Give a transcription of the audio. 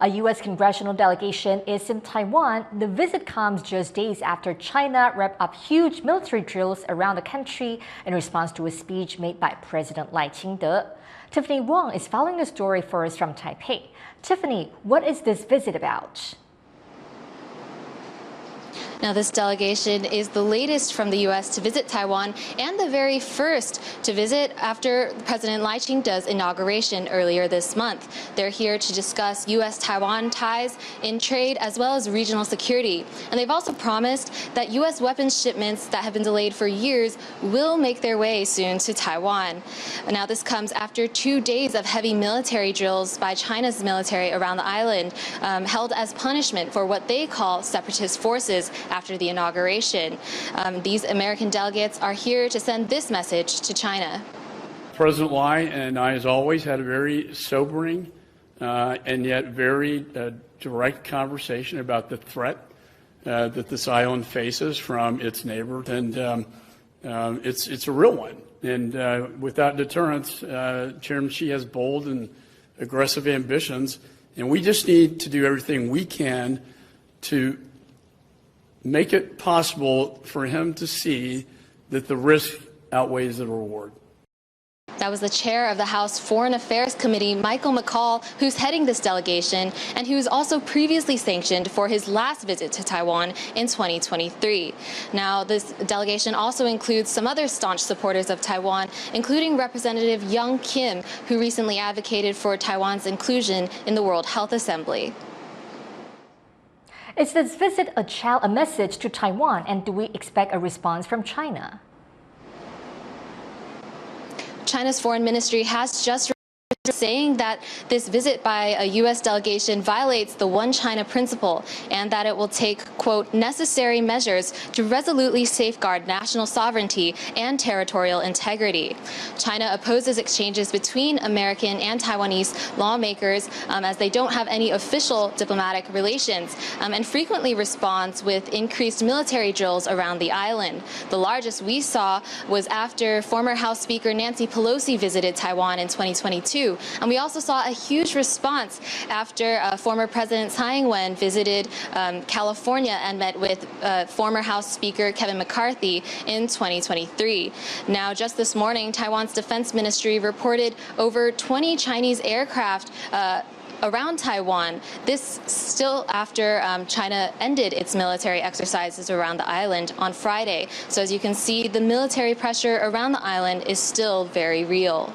A U.S. congressional delegation is in Taiwan. The visit comes just days after China wrapped up huge military drills around the country in response to a speech made by President Tsai. Tiffany Wong is following the story for us from Taipei. Tiffany, what is this visit about? Now, this delegation is the latest from the U.S. to visit Taiwan and the very first to visit after President Tsai's inauguration earlier this month. They're here to discuss U.S.-Taiwan ties in trade as well as regional security. And they've also promised that U.S. weapons shipments that have been delayed for years will make their way soon to Taiwan. Now, this comes after 2 days of heavy military drills by China's military around the island, held as punishment for what they call separatist forces after the inauguration. These American delegates are here to send this message to China. President Lai and I, as always, had a very sobering and yet very direct conversation about the threat that this island faces from its neighbors, and it's a real one. And without deterrence, Chairman Xi has bold and aggressive ambitions, and we just need to do everything we can to make it possible for him to see that the risk outweighs the reward. That was the chair of the House Foreign Affairs Committee, Michael McCall, who's heading this delegation and who was also previously sanctioned for his last visit to Taiwan in 2023. Now, this delegation also includes some other staunch supporters of Taiwan, including Representative Young Kim, who recently advocated for Taiwan's inclusion in the World Health Assembly. Is this visit a message to Taiwan, and do we expect a response from China? China's foreign ministry has just saying that this visit by a U.S. delegation violates the One China principle and that it will take, quote, necessary measures to resolutely safeguard national sovereignty and territorial integrity. China opposes exchanges between American and Taiwanese lawmakers as they don't have any official diplomatic relations and frequently responds with increased military drills around the island. The largest we saw was after former House Speaker Nancy Pelosi visited Taiwan in 2022. And we also saw a huge response after former President Tsai visited California and met with former House Speaker Kevin McCarthy in 2023. Now, just this morning, Taiwan's Defense Ministry reported over 20 Chinese aircraft around Taiwan. This still after China ended its military exercises around the island on Friday. So as you can see, the military pressure around the island is still very real.